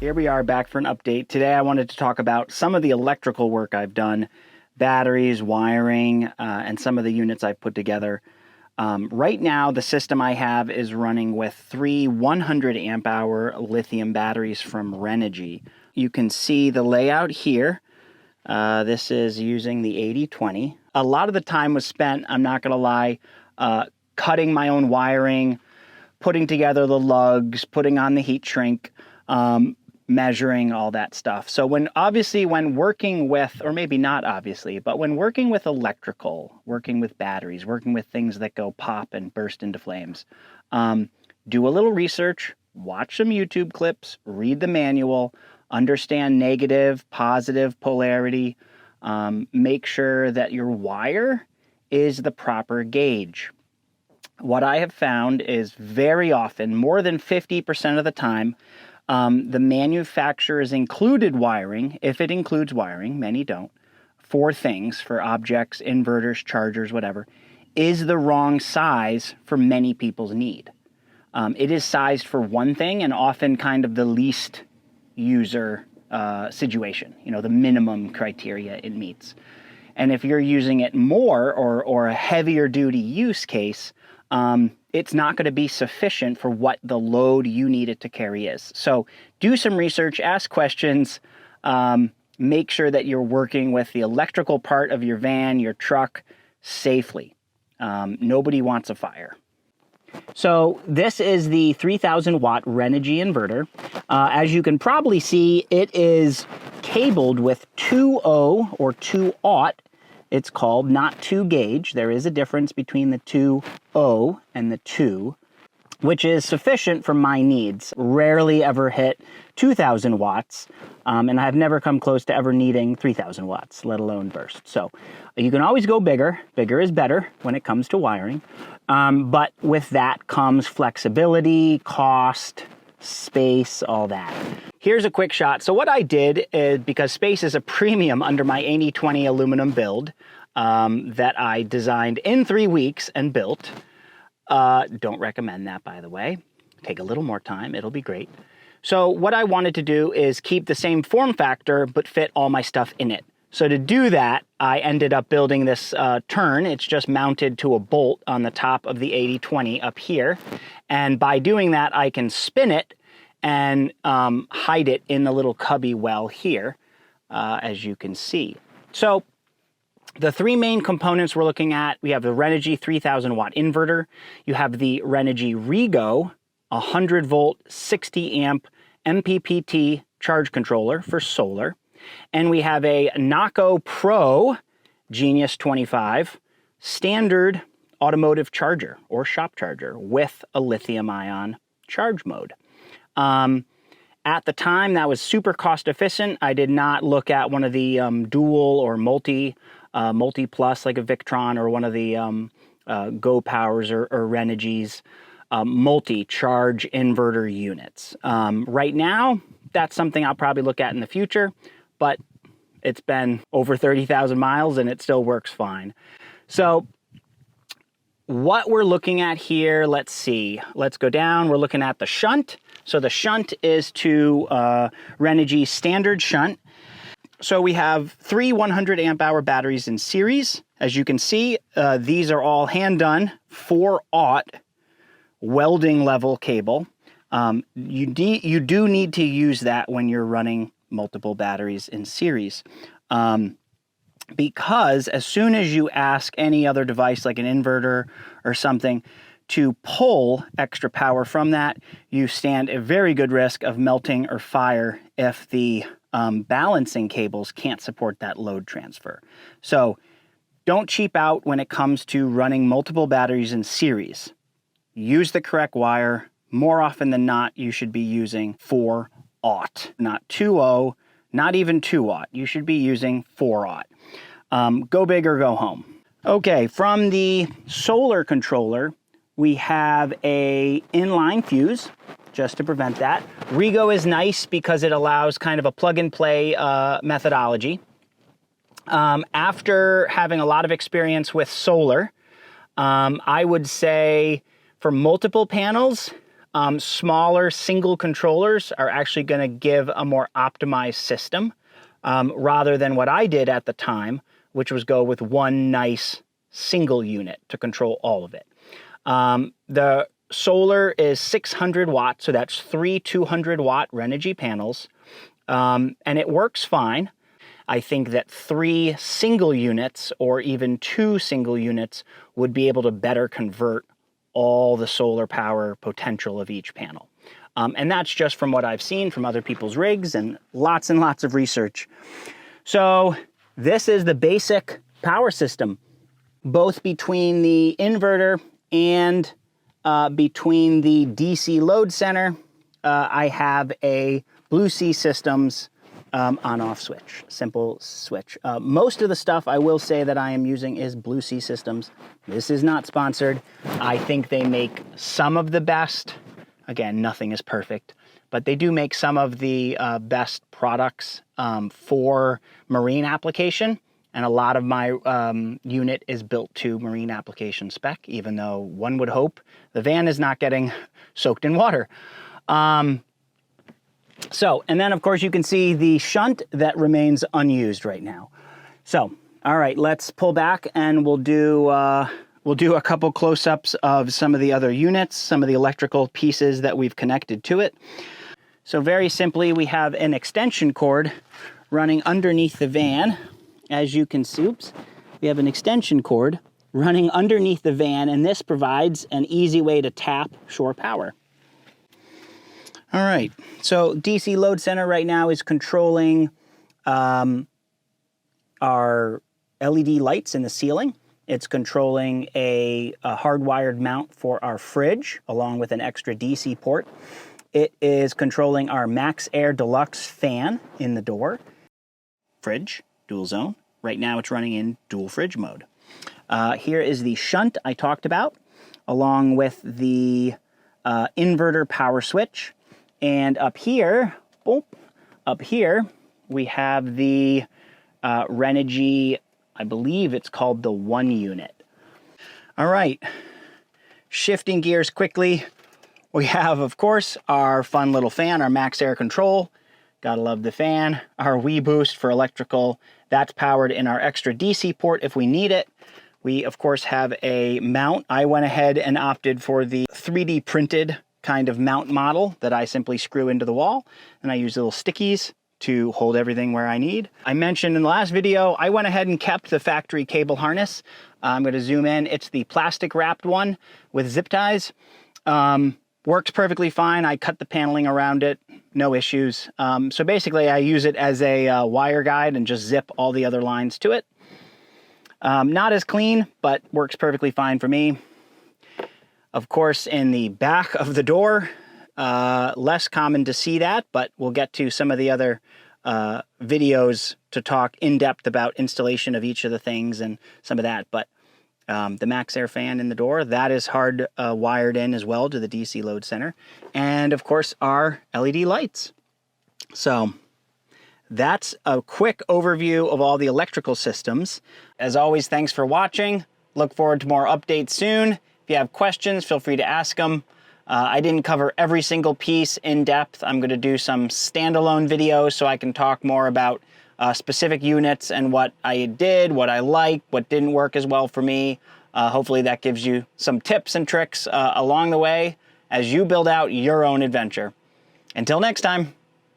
Here we are back for an update. Today I wanted to talk about some of the electrical work I've done, batteries, wiring, and some of the units I've put together. Right now the system I have is running with 3 100 amp hour lithium batteries from Renogy. You can see the layout here. This is using the 80/20. A lot of the time was spent, I'm not going to lie, cutting my own wiring, putting together the lugs, putting on the heat shrink, measuring all that stuff. So when working with, or maybe not obviously, but when working with electrical, working with batteries, working with things that go pop and burst into flames, do a little research, watch some YouTube clips, read the manual, understand negative, positive polarity, make sure that your wire is the proper gauge. What I have found is very often, more than 50% of the time, the manufacturer's included wiring, if it includes wiring, many don't, for things, for objects, inverters, chargers, whatever, is the wrong size for many people's need. It is sized for one thing and often kind of the least user situation, the minimum criteria it meets. And if you're using it more or a heavier duty use case, it's not going to be sufficient for what the load you need it to carry is. So do some research, ask questions, make sure that you're working with the electrical part of your van, your truck, safely. Nobody wants a fire. So this is the 3000 watt Renogy inverter. As you can probably see, it is cabled with 2.0 or 2.0. It's called, not 2 gauge. There is a difference between the 2.0 and the 2, which is sufficient for my needs. Rarely ever hit 2000 watts, and I've never come close to ever needing 3000 watts, let alone burst. So you can always go bigger. Bigger is better when it comes to wiring, but with that comes flexibility, cost, space, all that. Here's a quick shot. So what I did is, because space is a premium under my 80/20 aluminum build that I designed in 3 weeks and built. Don't recommend that, by the way. Take a little more time. It'll be great. So what I wanted to do is keep the same form factor, but fit all my stuff in it. So to do that, I ended up building this turn. It's just mounted to a bolt on the top of the 80/20 up here. And by doing that, I can spin it and hide it in the little cubby well here, as you can see. So the 3 main components we're looking at, we have the Renogy 3000 watt inverter, you have the Renogy Rego 100 volt 60 amp MPPT charge controller for solar, and we have a NACO Pro Genius 25 standard automotive charger or shop charger with a lithium ion charge mode. At the time, that was super cost efficient. I did not look at one of the dual or multi plus like a Victron or one of the Go Powers or Renogy's multi-charge inverter units. Right now, that's something I'll probably look at in the future, but it's been over 30,000 miles and it still works fine. So what we're looking at here, let's see. Let's go down. We're looking at the shunt. So the shunt is to Renogy standard shunt. So we have 3 100 amp hour batteries in series. As you can see, these are all hand done 4/0 welding level cable. You do need to use that when you're running multiple batteries in series. Because as soon as you ask any other device like an inverter or something to pull extra power from that, you stand a very good risk of melting or fire if the balancing cables can't support that load transfer. So don't cheap out when it comes to running multiple batteries in series. Use the correct wire. More often than not, you should be using 4/0, not 2/0, not even 2/0. You should be using 4/0. Go big or go home. Okay, from the solar controller, we have a inline fuse, just to prevent that. Rego is nice because it allows kind of a plug-and-play methodology. After having a lot of experience with solar, I would say for multiple panels, Smaller single controllers are actually going to give a more optimized system rather than what I did at the time, which was go with one nice single unit to control all of it. The solar is 600 watts, so that's 3 200-watt Renogy panels, and it works fine. I think that 3 single units or even 2 single units would be able to better convert all the solar power potential of each panel. And that's just from what I've seen from other people's rigs and lots of research. So this is the basic power system, both between the inverter and between the DC load center. I have a Blue Sea Systems on-off switch, simple switch. Most of the stuff I will say that I am using is Blue Sea Systems. This is not sponsored. I think they make some of the best. Again, nothing is perfect, but they do make some of the best products for marine application. And a lot of my unit is built to marine application spec, even though one would hope the van is not getting soaked in water. And then of course you can see the shunt that remains unused right now. So, all right, let's pull back and we'll do a couple close-ups of some of the other units, some of the electrical pieces that we've connected to it. So very simply, we have an extension cord running underneath the van. As you can see, we have an extension cord running underneath the van, and this provides an easy way to tap shore power. All right, so DC load center right now is controlling our LED lights in the ceiling. It's controlling a hardwired mount for our fridge, along with an extra DC port. It is controlling our Max Air Deluxe fan in the door. Fridge, dual zone. Right now it's running in dual fridge mode. Here is the shunt I talked about, along with the inverter power switch. And up here, we have the Renogy, I believe it's called the 1 unit. All right, shifting gears quickly. We have, of course, our fun little fan, our Max Air Control. Gotta love the fan. Our Wii Boost for electrical. That's powered in our extra DC port if we need it. We, of course, have a mount. I went ahead and opted for the 3D printed kind of mount model that I simply screw into the wall, and I use little stickies to hold everything where I need. I mentioned in the last video, I went ahead and kept the factory cable harness. I'm going to zoom in. It's the plastic wrapped one with zip ties. Works perfectly fine. I cut the paneling around it, no issues. So basically I use it as a wire guide and just zip all the other lines to it. Not as clean, but works perfectly fine for me. Of course, in the back of the door, less common to see that, but we'll get to some of the other videos to talk in depth about installation of each of the things and some of that. But the Max Air fan in the door, that is hard wired in as well to the DC load center. And of course, our LED lights. So that's a quick overview of all the electrical systems. As always, thanks for watching. Look forward to more updates soon. If you have questions, feel free to ask them. I didn't cover every single piece in depth. I'm going to do some standalone videos so I can talk more about specific units and what I did, what I liked, what didn't work as well for me. Hopefully that gives you some tips and tricks along the way as you build out your own adventure. Until next time.